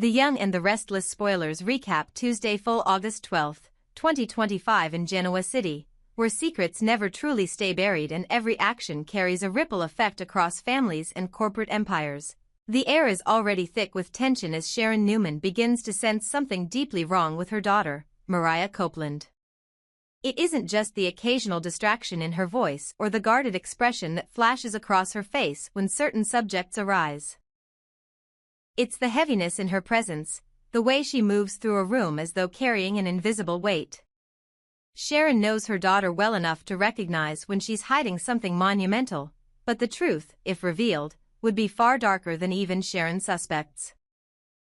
The Young and the Restless spoilers recap Tuesday full August 12, 2025 in Genoa City, where secrets never truly stay buried and every action carries a ripple effect across families and corporate empires. The air is already thick with tension as Sharon Newman begins to sense something deeply wrong with her daughter, Mariah Copeland. It isn't just the occasional distraction in her voice or the guarded expression that flashes across her face when certain subjects arise. It's the heaviness in her presence, the way she moves through a room as though carrying an invisible weight. Sharon knows her daughter well enough to recognize when she's hiding something monumental, but the truth, if revealed, would be far darker than even Sharon suspects.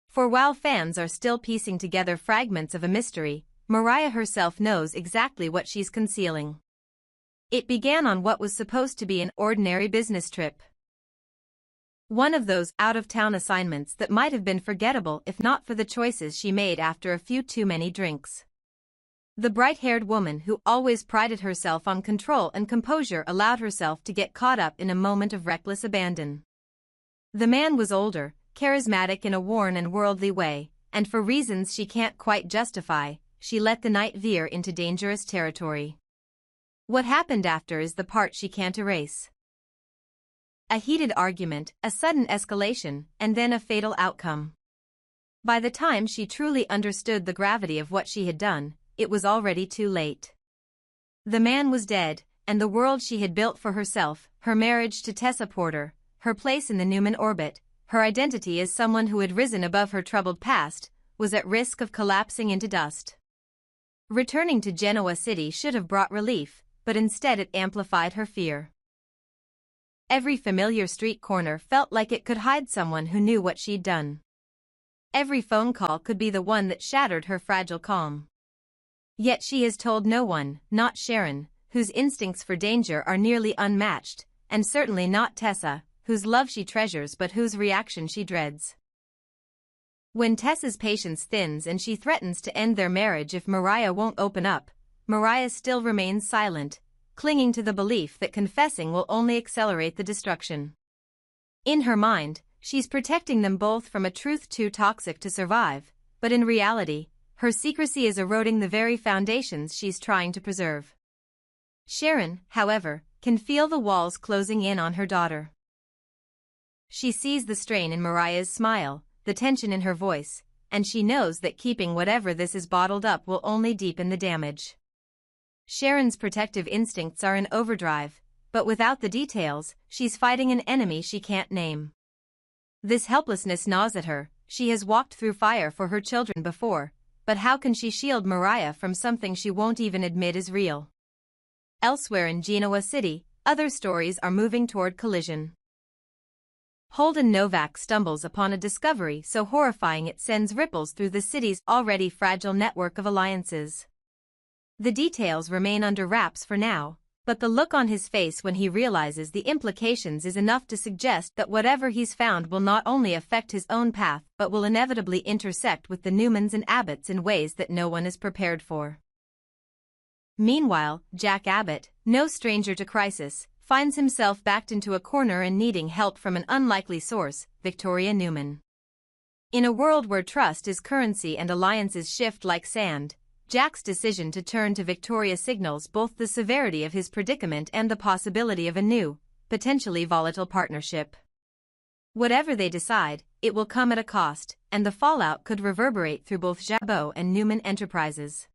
For while fans are still piecing together fragments of a mystery, Mariah herself knows exactly what she's concealing. It began on what was supposed to be an ordinary business trip. One of those out-of-town assignments that might have been forgettable if not for the choices she made after a few too many drinks. The bright-haired woman who always prided herself on control and composure allowed herself to get caught up in a moment of reckless abandon. The man was older, charismatic in a worn and worldly way, and for reasons she can't quite justify, she let the night veer into dangerous territory. What happened after is the part she can't erase. A heated argument, a sudden escalation, and then a fatal outcome. By the time she truly understood the gravity of what she had done, it was already too late. The man was dead, and the world she had built for herself, her marriage to Tessa Porter, her place in the Newman orbit, her identity as someone who had risen above her troubled past, was at risk of collapsing into dust. Returning to Genoa City should have brought relief, but instead it amplified her fear. Every familiar street corner felt like it could hide someone who knew what she'd done. Every phone call could be the one that shattered her fragile calm. Yet she has told no one, not Sharon, whose instincts for danger are nearly unmatched, and certainly not Tessa, whose love she treasures but whose reaction she dreads. When Tessa's patience thins and she threatens to end their marriage if Mariah won't open up, Mariah still remains silent, clinging to the belief that confessing will only accelerate the destruction. In her mind, she's protecting them both from a truth too toxic to survive, but in reality, her secrecy is eroding the very foundations she's trying to preserve. Sharon, however, can feel the walls closing in on her daughter. She sees the strain in Mariah's smile, the tension in her voice, and she knows that keeping whatever this is bottled up will only deepen the damage. Sharon's protective instincts are in overdrive, but without the details, she's fighting an enemy she can't name. This helplessness gnaws at her. She has walked through fire for her children before, but how can she shield Mariah from something she won't even admit is real? Elsewhere in Genoa City, other stories are moving toward collision. Holden Novak stumbles upon a discovery so horrifying it sends ripples through the city's already fragile network of alliances. The details remain under wraps for now, but the look on his face when he realizes the implications is enough to suggest that whatever he's found will not only affect his own path but will inevitably intersect with the Newmans and Abbotts in ways that no one is prepared for. Meanwhile, Jack Abbott, no stranger to crisis, finds himself backed into a corner and needing help from an unlikely source, Victoria Newman. In a world where trust is currency and alliances shift like sand, Jack's decision to turn to Victoria signals both the severity of his predicament and the possibility of a new, potentially volatile partnership. Whatever they decide, it will come at a cost, and the fallout could reverberate through both Jabot and Newman enterprises.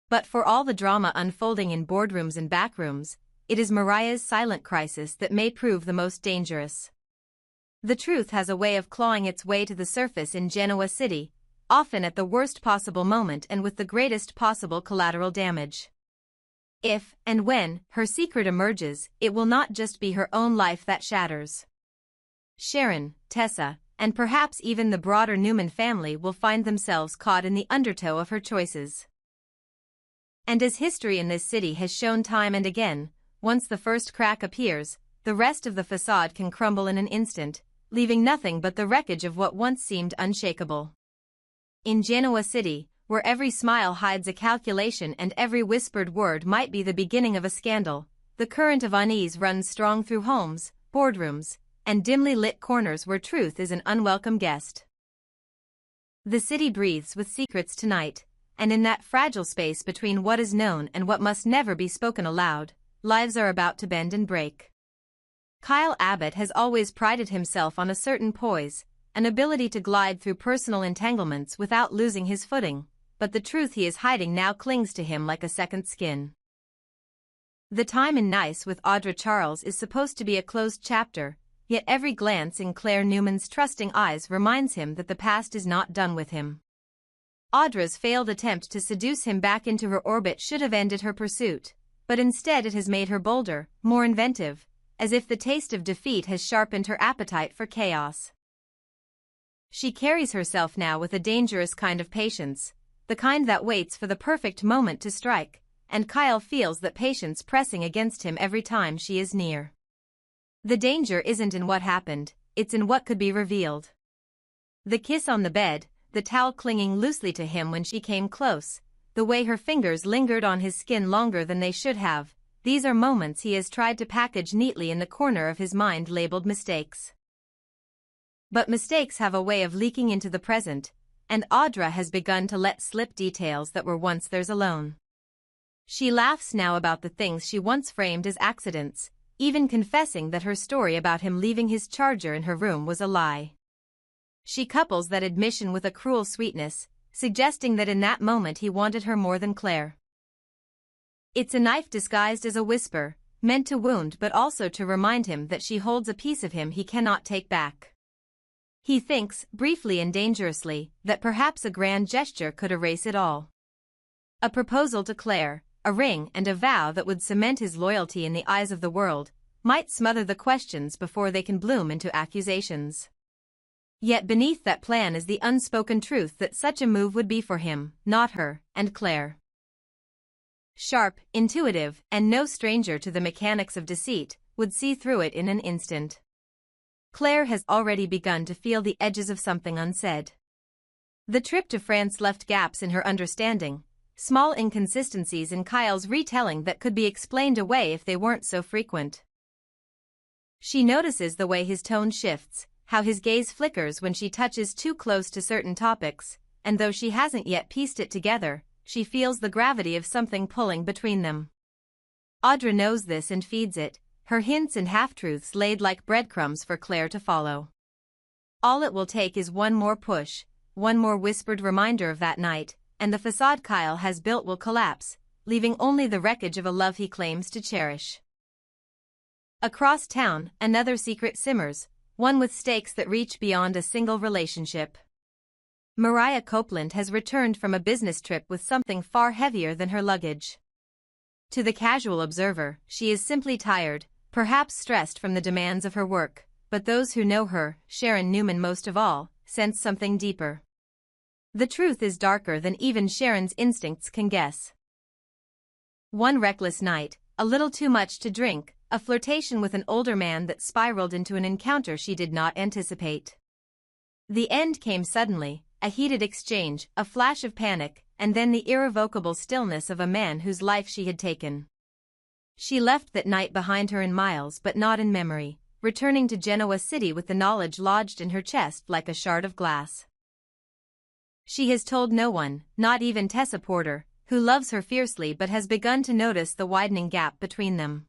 But for all the drama unfolding in boardrooms and backrooms, it is Mariah's silent crisis that may prove the most dangerous. The truth has a way of clawing its way to the surface in Genoa City, often at the worst possible moment and with the greatest possible collateral damage. If, and when, her secret emerges, it will not just be her own life that shatters. Sharon, Tessa, and perhaps even the broader Newman family will find themselves caught in the undertow of her choices. And as history in this city has shown time and again, once the first crack appears, the rest of the facade can crumble in an instant, leaving nothing but the wreckage of what once seemed unshakable. In Genoa City, where every smile hides a calculation and every whispered word might be the beginning of a scandal, the current of unease runs strong through homes, boardrooms, and dimly lit corners where truth is an unwelcome guest. The city breathes with secrets tonight, and in that fragile space between what is known and what must never be spoken aloud, lives are about to bend and break. Kyle Abbott has always prided himself on a certain poise, an ability to glide through personal entanglements without losing his footing, but the truth he is hiding now clings to him like a second skin. The time in Nice with Audra Charles is supposed to be a closed chapter, yet every glance in Claire Newman's trusting eyes reminds him that the past is not done with him. Audra's failed attempt to seduce him back into her orbit should have ended her pursuit, but instead it has made her bolder, more inventive, as if the taste of defeat has sharpened her appetite for chaos. She carries herself now with a dangerous kind of patience, the kind that waits for the perfect moment to strike, and Kyle feels that patience pressing against him every time she is near. The danger isn't in what happened, it's in what could be revealed. The kiss on the bed, the towel clinging loosely to him when she came close, the way her fingers lingered on his skin longer than they should have, these are moments he has tried to package neatly in the corner of his mind labeled mistakes. But mistakes have a way of leaking into the present, and Audra has begun to let slip details that were once theirs alone. She laughs now about the things she once framed as accidents, even confessing that her story about him leaving his charger in her room was a lie. She couples that admission with a cruel sweetness, suggesting that in that moment he wanted her more than Claire. It's a knife disguised as a whisper, meant to wound but also to remind him that she holds a piece of him he cannot take back. He thinks, briefly and dangerously, that perhaps a grand gesture could erase it all. A proposal to Claire, a ring and a vow that would cement his loyalty in the eyes of the world, might smother the questions before they can bloom into accusations. Yet beneath that plan is the unspoken truth that such a move would be for him, not her, and Claire. Sharp, intuitive, and no stranger to the mechanics of deceit, would see through it in an instant. Claire has already begun to feel the edges of something unsaid. The trip to France left gaps in her understanding, small inconsistencies in Kyle's retelling that could be explained away if they weren't so frequent. She notices the way his tone shifts, how his gaze flickers when she touches too close to certain topics, and though she hasn't yet pieced it together, she feels the gravity of something pulling between them. Audra knows this and feeds it, her hints and half-truths laid like breadcrumbs for Claire to follow. All it will take is one more push, one more whispered reminder of that night, and the facade Kyle has built will collapse, leaving only the wreckage of a love he claims to cherish. Across town, another secret simmers, one with stakes that reach beyond a single relationship. Mariah Copeland has returned from a business trip with something far heavier than her luggage. To the casual observer, she is simply tired, perhaps stressed from the demands of her work, but those who know her, Sharon Newman most of all, sense something deeper. The truth is darker than even Sharon's instincts can guess. One reckless night, a little too much to drink, a flirtation with an older man that spiraled into an encounter she did not anticipate. The end came suddenly, a heated exchange, a flash of panic, and then the irrevocable stillness of a man whose life she had taken. She left that night behind her in miles but not in memory, returning to Genoa City with the knowledge lodged in her chest like a shard of glass. She has told no one, not even Tessa Porter, who loves her fiercely but has begun to notice the widening gap between them.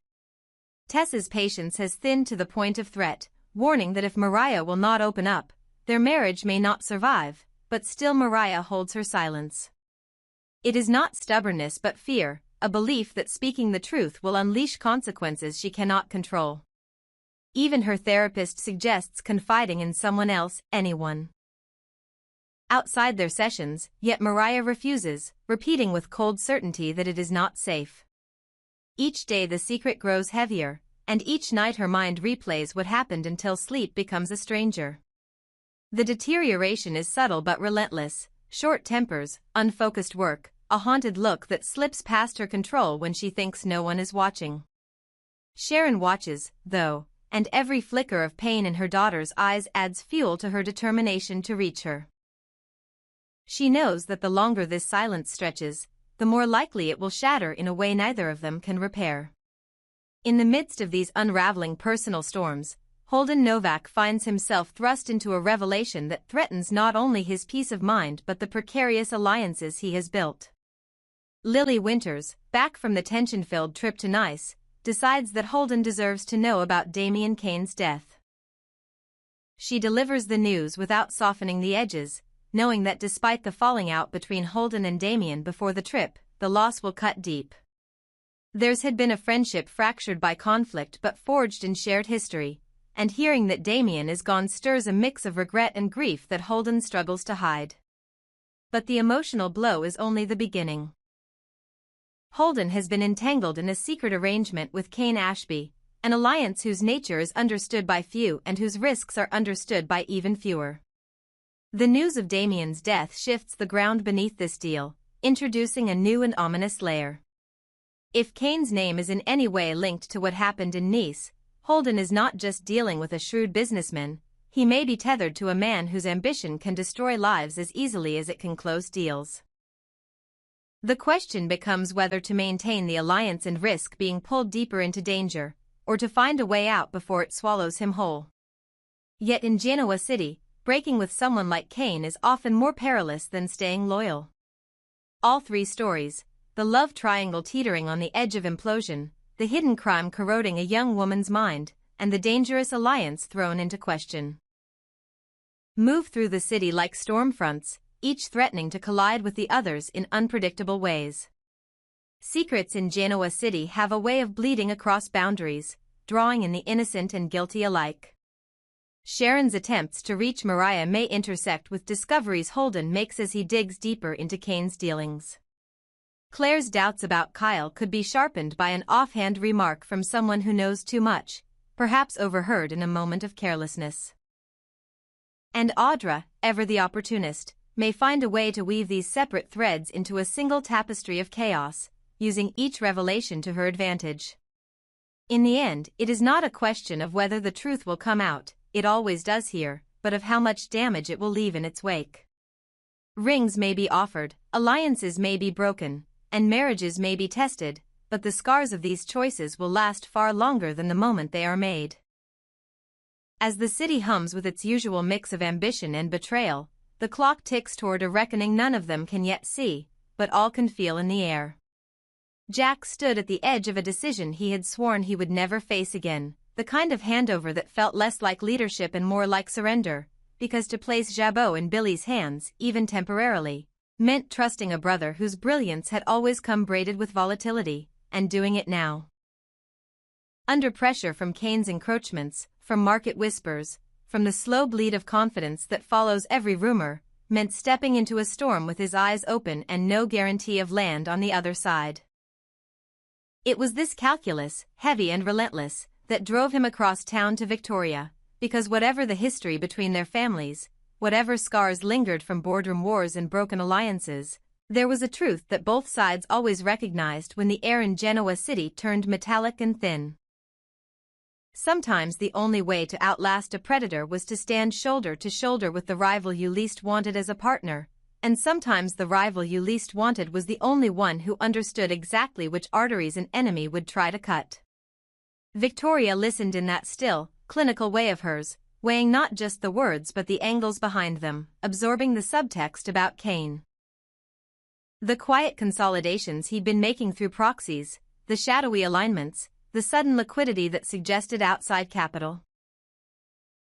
Tessa's patience has thinned to the point of threat, warning that if Mariah will not open up, their marriage may not survive, but still Mariah holds her silence. It is not stubbornness but fear, a belief that speaking the truth will unleash consequences she cannot control. Even her therapist suggests confiding in someone else, anyone. Outside their sessions, yet Mariah refuses, repeating with cold certainty that it is not safe. Each day the secret grows heavier, and each night her mind replays what happened until sleep becomes a stranger. The deterioration is subtle but relentless, short tempers, unfocused work, a haunted look that slips past her control when she thinks no one is watching. Sharon watches, though, and every flicker of pain in her daughter's eyes adds fuel to her determination to reach her. She knows that the longer this silence stretches, the more likely it will shatter in a way neither of them can repair. In the midst of these unraveling personal storms, Holden Novak finds himself thrust into a revelation that threatens not only his peace of mind but the precarious alliances he has built. Lily Winters, back from the tension-filled trip to Nice, decides that Holden deserves to know about Damien Kane's death. She delivers the news without softening the edges, knowing that despite the falling out between Holden and Damien before the trip, the loss will cut deep. Theirs had been a friendship fractured by conflict but forged in shared history, and hearing that Damien is gone stirs a mix of regret and grief that Holden struggles to hide. But the emotional blow is only the beginning. Holden has been entangled in a secret arrangement with Kane Ashby, an alliance whose nature is understood by few and whose risks are understood by even fewer. The news of Damien's death shifts the ground beneath this deal, introducing a new and ominous layer. If Kane's name is in any way linked to what happened in Nice, Holden is not just dealing with a shrewd businessman, he may be tethered to a man whose ambition can destroy lives as easily as it can close deals. The question becomes whether to maintain the alliance and risk being pulled deeper into danger, or to find a way out before it swallows him whole. Yet in Genoa City, breaking with someone like Kane is often more perilous than staying loyal. All three stories, the love triangle teetering on the edge of implosion, the hidden crime corroding a young woman's mind, and the dangerous alliance thrown into question, move through the city like storm fronts, each threatening to collide with the others in unpredictable ways. Secrets in Genoa City have a way of bleeding across boundaries, drawing in the innocent and guilty alike. Sharon's attempts to reach Mariah may intersect with discoveries Holden makes as he digs deeper into Kane's dealings. Claire's doubts about Kyle could be sharpened by an offhand remark from someone who knows too much, perhaps overheard in a moment of carelessness. And Audra, ever the opportunist, may find a way to weave these separate threads into a single tapestry of chaos, using each revelation to her advantage. In the end, it is not a question of whether the truth will come out, it always does here, but of how much damage it will leave in its wake. Rings may be offered, alliances may be broken, and marriages may be tested, but the scars of these choices will last far longer than the moment they are made. As the city hums with its usual mix of ambition and betrayal, the clock ticks toward a reckoning none of them can yet see, but all can feel in the air. Jack stood at the edge of a decision he had sworn he would never face again, the kind of handover that felt less like leadership and more like surrender, because to place Jabot in Billy's hands, even temporarily, meant trusting a brother whose brilliance had always come braided with volatility, and doing it now. Under pressure from Kane's encroachments, from market whispers, from the slow bleed of confidence that follows every rumor, meant stepping into a storm with his eyes open and no guarantee of land on the other side. It was this calculus, heavy and relentless, that drove him across town to Victoria, because whatever the history between their families, whatever scars lingered from boardroom wars and broken alliances, there was a truth that both sides always recognized when the air in Genoa City turned metallic and thin. Sometimes the only way to outlast a predator was to stand shoulder to shoulder with the rival you least wanted as a partner, and sometimes the rival you least wanted was the only one who understood exactly which arteries an enemy would try to cut. Victoria listened in that still, clinical way of hers, weighing not just the words but the angles behind them, absorbing the subtext about Kane. The quiet consolidations he'd been making through proxies, the shadowy alignments, the sudden liquidity that suggested outside capital.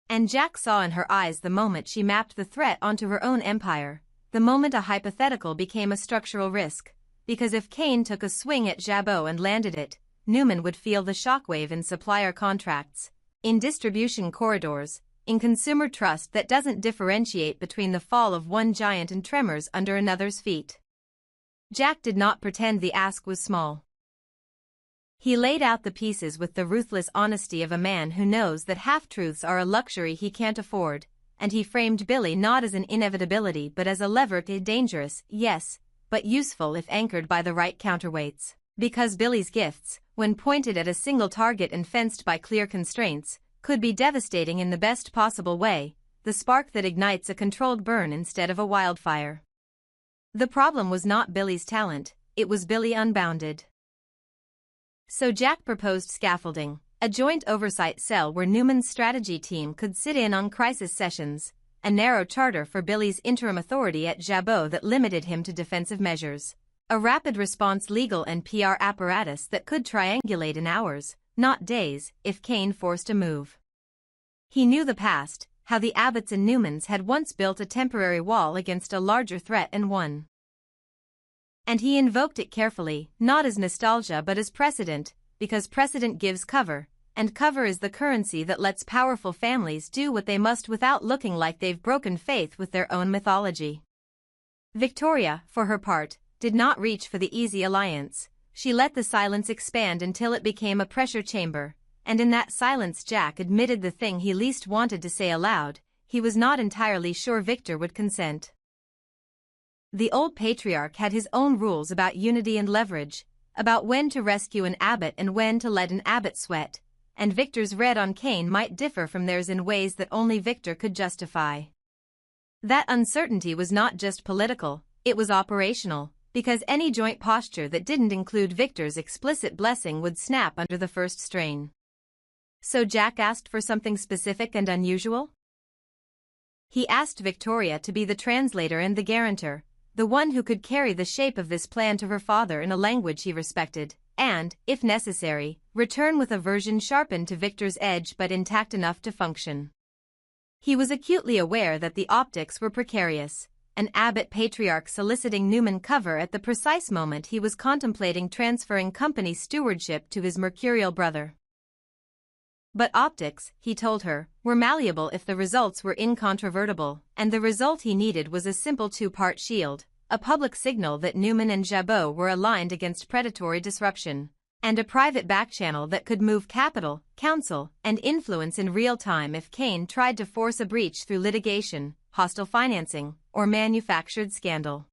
And Jack saw in her eyes the moment she mapped the threat onto her own empire, the moment a hypothetical became a structural risk, because if Kane took a swing at Jabot and landed it, Newman would feel the shockwave in supplier contracts, in distribution corridors, in consumer trust that doesn't differentiate between the fall of one giant and tremors under another's feet. Jack did not pretend the ask was small. He laid out the pieces with the ruthless honesty of a man who knows that half-truths are a luxury he can't afford, and he framed Billy not as an inevitability but as a lever to dangerous, yes, but useful if anchored by the right counterweights, because Billy's gifts, when pointed at a single target and fenced by clear constraints, could be devastating in the best possible way, the spark that ignites a controlled burn instead of a wildfire. The problem was not Billy's talent, it was Billy unbounded. So Jack proposed scaffolding, a joint oversight cell where Newman's strategy team could sit in on crisis sessions, a narrow charter for Billy's interim authority at Jabot that limited him to defensive measures, a rapid response legal and PR apparatus that could triangulate in hours, not days, if Kane forced a move. He knew the past, how the Abbotts and Newmans had once built a temporary wall against a larger threat and won. And he invoked it carefully, not as nostalgia but as precedent, because precedent gives cover, and cover is the currency that lets powerful families do what they must without looking like they've broken faith with their own mythology. Victoria, for her part, did not reach for the easy alliance. She let the silence expand until it became a pressure chamber, and in that silence Jack admitted the thing he least wanted to say aloud: he was not entirely sure Victor would consent. The old patriarch had his own rules about unity and leverage, about when to rescue an Abbott and when to let an Abbott sweat, and Victor's read on Kane might differ from theirs in ways that only Victor could justify. That uncertainty was not just political, it was operational, because any joint posture that didn't include Victor's explicit blessing would snap under the first strain. So Jack asked for something specific and unusual? He asked Victoria to be the translator and the guarantor, the one who could carry the shape of this plan to her father in a language he respected, and, if necessary, return with a version sharpened to Victor's edge but intact enough to function. He was acutely aware that the optics were precarious, an Abbott patriarch soliciting Newman cover at the precise moment he was contemplating transferring company stewardship to his mercurial brother. But optics, he told her, were malleable if the results were incontrovertible, and the result he needed was a simple two-part shield, a public signal that Newman and Jabot were aligned against predatory disruption, and a private backchannel that could move capital, counsel, and influence in real time if Kane tried to force a breach through litigation, hostile financing, or manufactured scandal.